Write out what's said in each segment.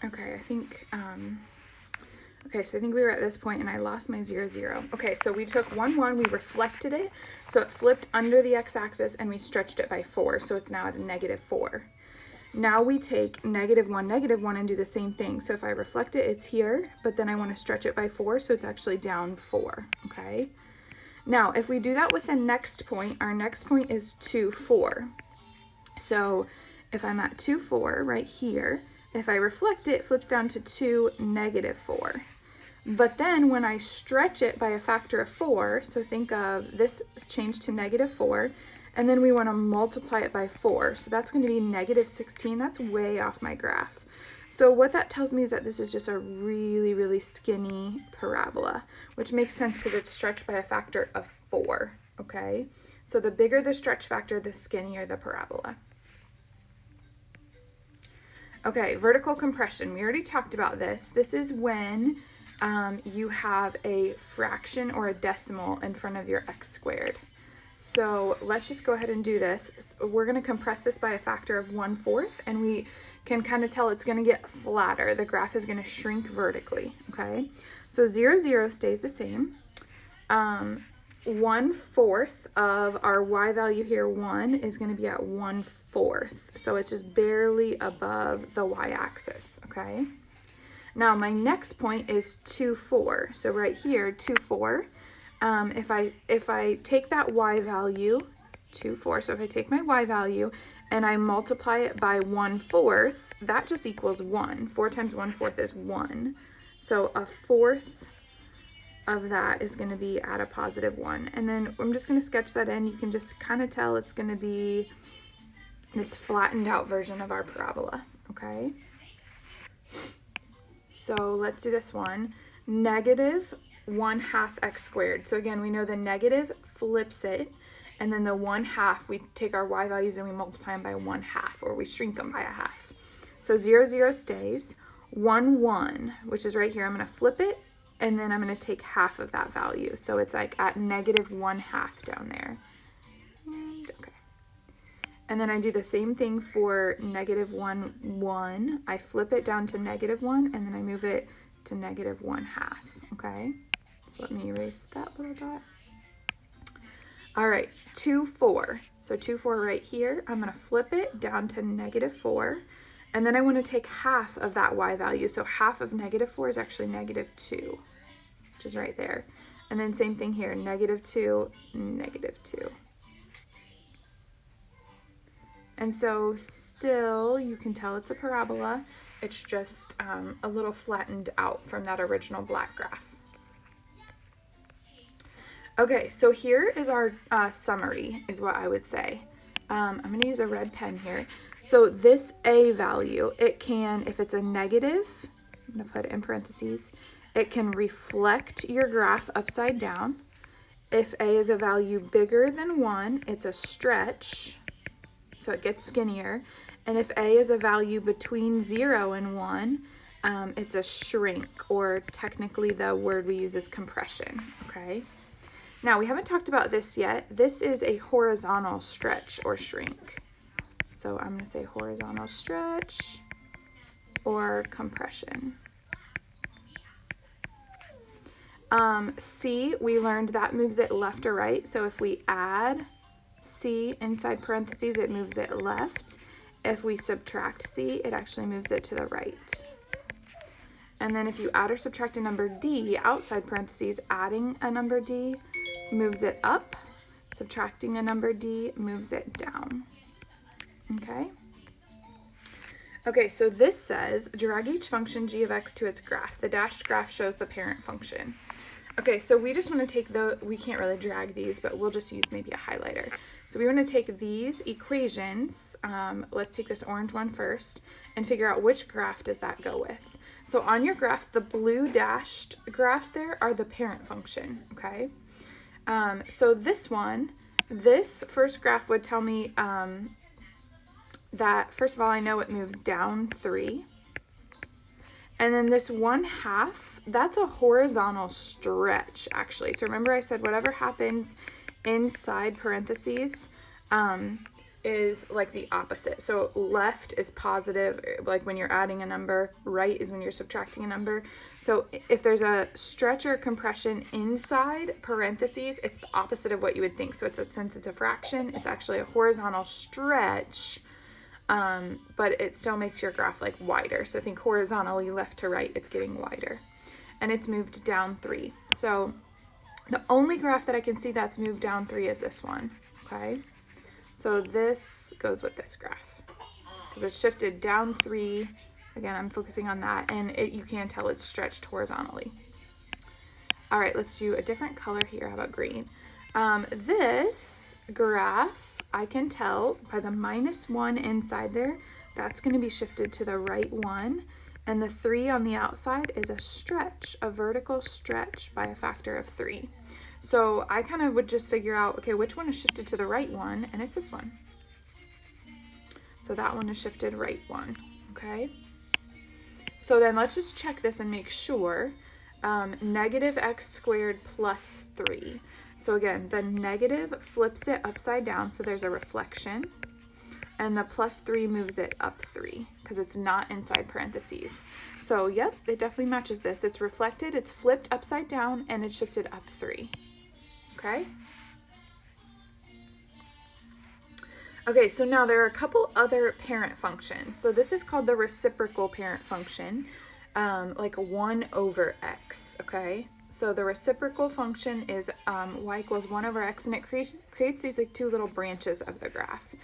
Okay, okay, so I think we were at this point and I lost my 0, 0. Okay, so we took 1, 1, we reflected it, so it flipped under the x-axis and we stretched it by 4, so it's now at a negative 4. Now we take negative 1, and do the same thing. So if I reflect it, it's here, but then I want to stretch it by 4, so it's actually down 4, okay? Now, if we do that with the next point, our next point is 2, 4. So if I'm at 2, 4 right here, if I reflect it, it flips down to 2, negative 4. But then when I stretch it by a factor of 4, so think of this change to negative 4, and then we want to multiply it by 4. So that's going to be negative 16. That's way off my graph. So what that tells me is that this is just a really, really skinny parabola, which makes sense because it's stretched by a factor of 4, okay? So the bigger the stretch factor, the skinnier the parabola. Okay, vertical compression. We already talked about this. This is when you have a fraction or a decimal in front of your x squared. So let's just go ahead and do this. We're going to compress this by a factor of 1/4, and we can kind of tell it's going to get flatter. The graph is going to shrink vertically, okay? So 0, 0 stays the same. 1/4 of our y value here, 1, is going to be at 1/4. So it's just barely above the y-axis, okay? Now my next point is 2, 4. So right here, 2, 4. If I take that y value, 2, 4, so if I take my y value and I multiply it by 1/4, that just equals 1. 4 times 1/4 is 1. So a fourth of that is going to be at a positive 1. And then I'm just going to sketch that in. You can just kind of tell it's going to be this flattened out version of our parabola, okay? So let's do this one. Negative 1/2 x squared. So again, we know the negative flips it, and then the 1/2, we take our y values and we multiply them by 1/2, or we shrink them by a half. So 0, 0 stays. 1, 1, which is right here, I'm going to flip it, and then I'm going to take half of that value. So it's like at negative 1/2 down there. And, okay. And then I do the same thing for negative 1, 1. I flip it down to negative 1, and then I move it to negative 1/2, okay? So let me erase that little dot. All right, 2, 4. So 2, 4 right here. I'm going to flip it down to negative 4, and then I want to take half of that y value. So half of negative 4 is actually negative 2, which is right there. And then same thing here, negative 2, negative 2. And so still, you can tell it's a parabola. It's just a little flattened out from that original black graph. Okay, so here is our summary, is what I would say. I'm going to use a red pen here. So this a value, it can, if it's a negative, I'm going to put it in parentheses, it can reflect your graph upside down. If a is a value bigger than 1, it's a stretch, so it gets skinnier. And if a is a value between 0 and 1, it's a shrink, or technically the word we use is compression, okay? Now, we haven't talked about this yet. This is a horizontal stretch or shrink. So I'm going to say horizontal stretch or compression. C, we learned that moves it left or right. So if we add C inside parentheses, it moves it left. If we subtract C, it actually moves it to the right. And then if you add or subtract a number D outside parentheses, adding a number D moves it up. Subtracting a number D moves it down. Okay? Okay, so this says, drag each function g of x to its graph. The dashed graph shows the parent function. Okay, so we just want to take we can't really drag these, but we'll just use maybe a highlighter. So we want to take these equations, let's take this orange one first, and figure out which graph does that go with. So on your graphs, the blue dashed graphs there are the parent function, okay? So this first graph would tell me that, first of all, I know it moves down 3. And then this 1/2, that's a horizontal stretch, actually. So remember I said whatever happens inside parentheses, is like the opposite. So left is positive, like when you're adding a number, right is when you're subtracting a number. So if there's a stretch or compression inside parentheses, it's the opposite of what you would think. So since it's a fraction, it's actually a horizontal stretch, but it still makes your graph like wider. So think horizontally left to right, it's getting wider. And it's moved down 3. So the only graph that I can see that's moved down 3 is this one, okay? So this goes with this graph because it's shifted down 3. Again, I'm focusing on that, and you can tell it's stretched horizontally. All right, let's do a different color here. How about green? This graph, I can tell by the -1 inside there, that's going to be shifted to the right 1, and the 3 on the outside is a stretch, a vertical stretch by a factor of 3. So I kind of would just figure out, okay, which one is shifted to the right 1, and it's this one. So that one is shifted right 1, okay? So then let's just check this and make sure. Negative x squared plus 3. So again, the negative flips it upside down, so there's a reflection, and the plus 3 moves it up 3 because it's not inside parentheses. So yep, it definitely matches this. It's reflected, it's flipped upside down, and it's shifted up 3. Okay? Okay, so now there are a couple other parent functions. So this is called the reciprocal parent function, like 1 over x, okay? So the reciprocal function is y equals 1 over x, and it creates these like 2 little branches of the graph.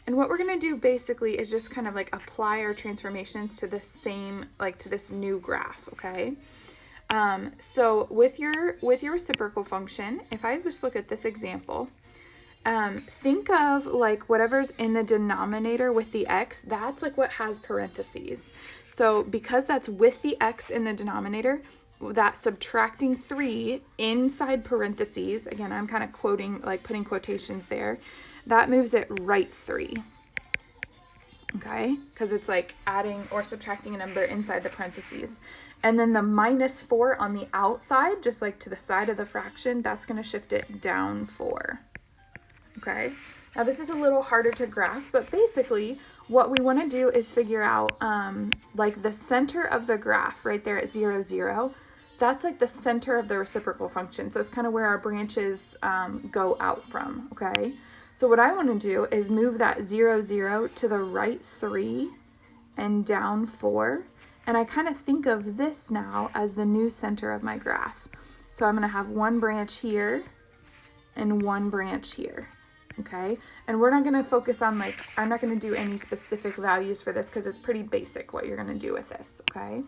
And what we're going to do basically is just kind of like apply our transformations to the same, like to this new graph, okay? So with your reciprocal function, if I just look at this example, think of like whatever's in the denominator with the x, that's like what has parentheses. So because that's with the x in the denominator, that subtracting 3 inside parentheses, again, I'm kind of quoting, like putting quotations there, that moves it right 3. Okay, because it's like adding or subtracting a number inside the parentheses. And then the -4 on the outside, just like to the side of the fraction, that's going to shift it down 4. Okay, now this is a little harder to graph, but basically what we want to do is figure out like the center of the graph right there at 0, 0. That's like the center of the reciprocal function. So it's kind of where our branches go out from, okay? So what I want to do is move that 0, 0 to the right 3 and down 4. And I kind of think of this now as the new center of my graph. So I'm going to have one branch here and one branch here, okay? And we're not going to focus on like, I'm not going to do any specific values for this because it's pretty basic what you're going to do with this, okay?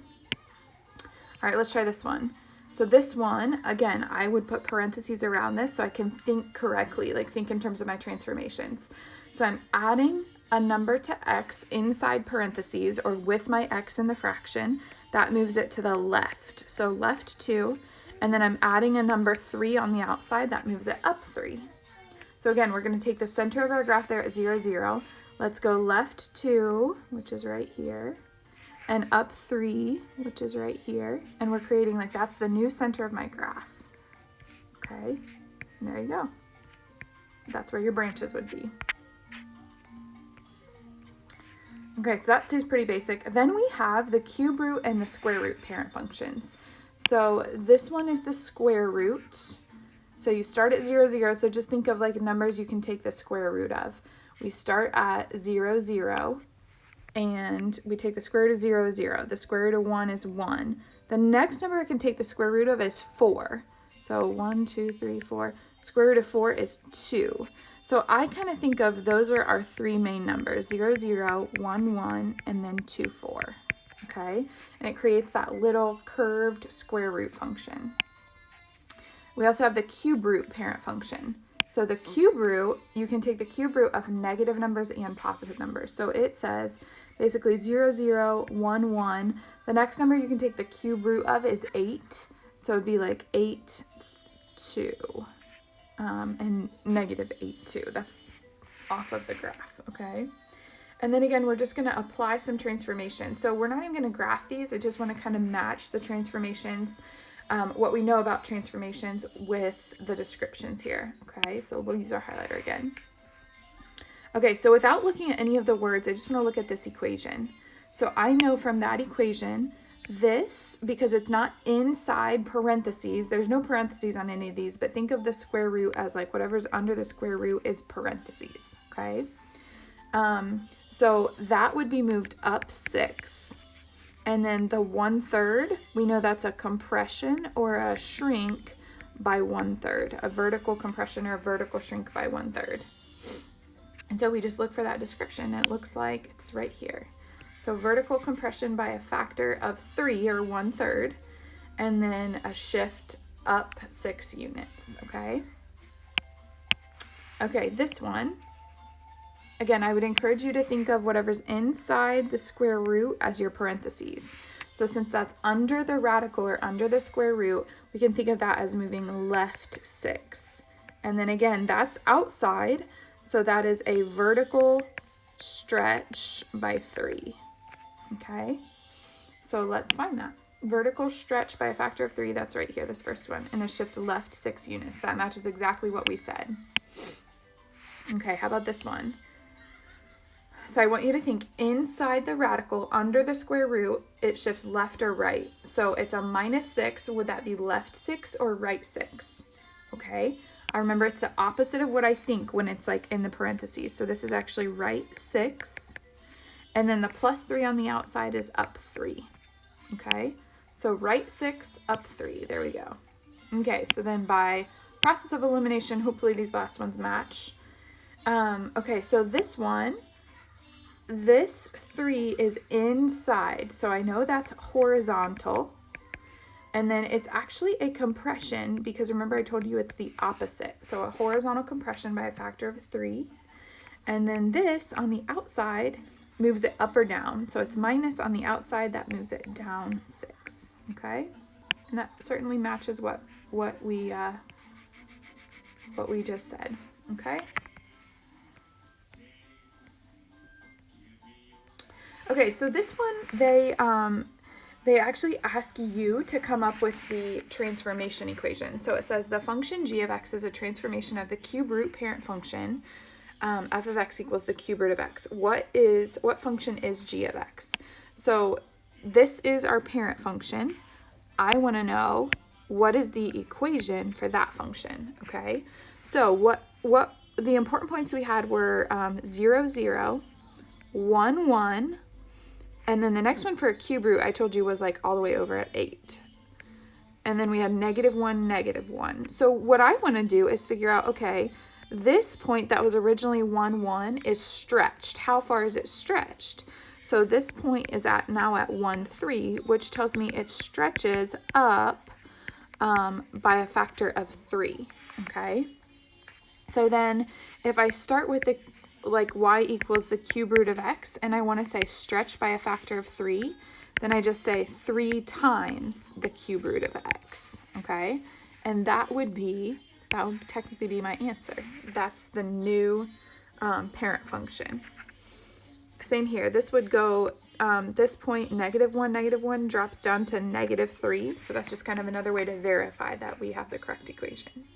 All right, let's try this one. So this one, again, I would put parentheses around this so I can think correctly, like think in terms of my transformations. So I'm adding a number to x inside parentheses or with my x in the fraction. That moves it to the left. So left 2, and then I'm adding a number 3 on the outside. That moves it up 3. So again, we're going to take the center of our graph there at 0, 0. Let's go left 2, which is right here, and up 3, which is right here, and we're creating like that's the new center of my graph. Okay, and there you go. That's where your branches would be. Okay, so that seems pretty basic. Then we have the cube root and the square root parent functions. So this one is the square root. So you start at 0, 0, so just think of like numbers you can take the square root of. We start at 0, 0. And we take the square root of 0, 0. The square root of 1 is 1. The next number I can take the square root of is 4. So 1, 2, 3, 4. Square root of 4 is 2. So I kind of think of those are our 3 main numbers, 0, 0, 1, 1, and then 2, 4. Okay? And it creates that little curved square root function. We also have the cube root parent function. So the cube root, you can take the cube root of negative numbers and positive numbers. So it says basically 0, 0, 1, 1. The next number you can take the cube root of is 8. So it'd be like 8, 2, and negative 8, 2. That's off of the graph, okay? And then again, we're just going to apply some transformation. So we're not even going to graph these. I just want to kind of match the transformations, what we know about transformations with the descriptions here, okay? So we'll use our highlighter again. Okay, so without looking at any of the words, I just want to look at this equation. So I know from that equation, this, because it's not inside parentheses, there's no parentheses on any of these, but think of the square root as like whatever's under the square root is parentheses, okay? So that would be moved up 6. And then the 1/3, we know that's a compression or a shrink by 1/3, a vertical compression or a vertical shrink by 1/3. And so we just look for that description. It looks like it's right here. So vertical compression by a factor of 3 or 1/3, and then a shift up 6 units, okay? Okay, this one, again, I would encourage you to think of whatever's inside the square root as your parentheses. So since that's under the radical or under the square root, we can think of that as moving left 6. And then again, that's outside, so that is a vertical stretch by 3. Okay, so let's find that. Vertical stretch by a factor of 3, that's right here, this first one, and a shift left 6 units. That matches exactly what we said. Okay, how about this one? So I want you to think inside the radical, under the square root, it shifts left or right. So it's a -6, would that be left 6 or right 6? Okay, I remember it's the opposite of what I think when it's like in the parentheses. So this is actually right 6. And then the +3 on the outside is up 3, okay? So right 6, up 3, there we go. Okay, so then by process of elimination, hopefully these last ones match. Okay, so this one, this 3 is inside, so I know that's horizontal. And then it's actually a compression, because remember I told you it's the opposite. So a horizontal compression by a factor of 3. And then this on the outside moves it up or down. So it's minus on the outside, that moves it down 6, okay? And that certainly matches what we just said, okay? Okay, so this one, they actually ask you to come up with the transformation equation. So it says the function g of x is a transformation of the cube root parent function, f of x equals the cube root of x. What function is g of x? So this is our parent function. I want to know what is the equation for that function, okay? So what the important points we had were 0, 0, 1, 1, and then the next one for a cube root I told you was like all the way over at 8. And then we had -1, -1. So what I want to do is figure out, okay, this point that was originally 1, 1 is stretched. How far is it stretched? So this point is now at 1, 3, which tells me it stretches up by a factor of 3, okay? So then if I start with the y equals the cube root of x, and I want to say stretch by a factor of 3, then I just say 3 times the cube root of x, okay? And that would technically be my answer. That's the new parent function. Same here. This would go, this point, -1, -1 drops down to -3. So that's just kind of another way to verify that we have the correct equation.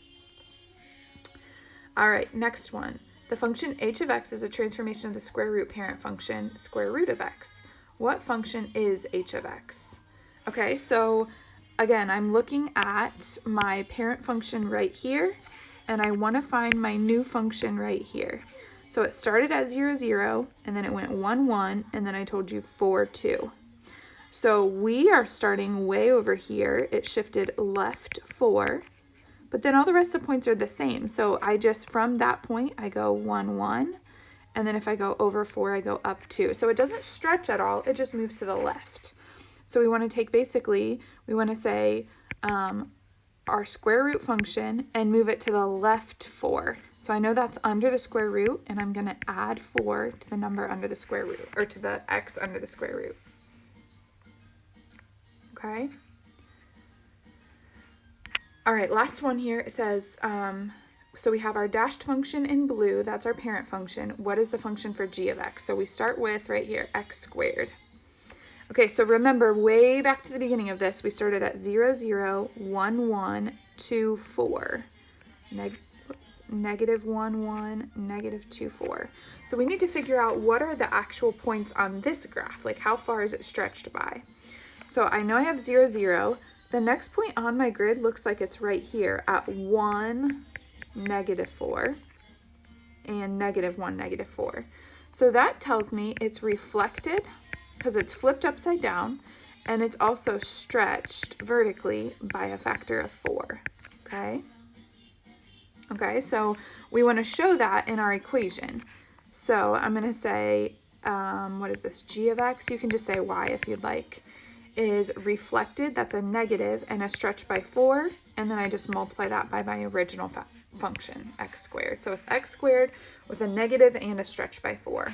All right, next one. The function h of x is a transformation of the square root parent function, square root of x. What function is h of x? Okay, so again, I'm looking at my parent function right here, and I want to find my new function right here. So it started at 0, 0, and then it went 1, 1, and then I told you 4, 2. So we are starting way over here. It shifted left 4, but then all the rest of the points are the same. So from that point, I go 1, 1, and then if I go over 4, I go up 2. So it doesn't stretch at all, it just moves to the left. So we want to take, basically, we want to say our square root function and move it to the left 4. So I know that's under the square root, and I'm going to add 4 to the number under the square root, or to the x under the square root. Okay? All right, last one here. It says, so we have our dashed function in blue. That's our parent function. What is the function for g of x? So we start with, right here, x squared. Okay, so remember, way back to the beginning of this, we started at 0, 0, 1, 1, 2, 4. negative 1, 1, negative 2, 4. So we need to figure out what are the actual points on this graph, like how far is it stretched by. So I know I have 0, 0. The next point on my grid looks like it's right here at 1, negative 4, and negative 1, negative 4. So that tells me it's reflected because it's flipped upside down, and it's also stretched vertically by a factor of 4, okay? Okay, so we want to show that in our equation. So I'm going to say, what is this, g of x, you can just say y if you'd like, is reflected, that's a negative, and a stretch by 4, and then I just multiply that by my original function, x squared. So it's x squared with a negative and a stretch by 4.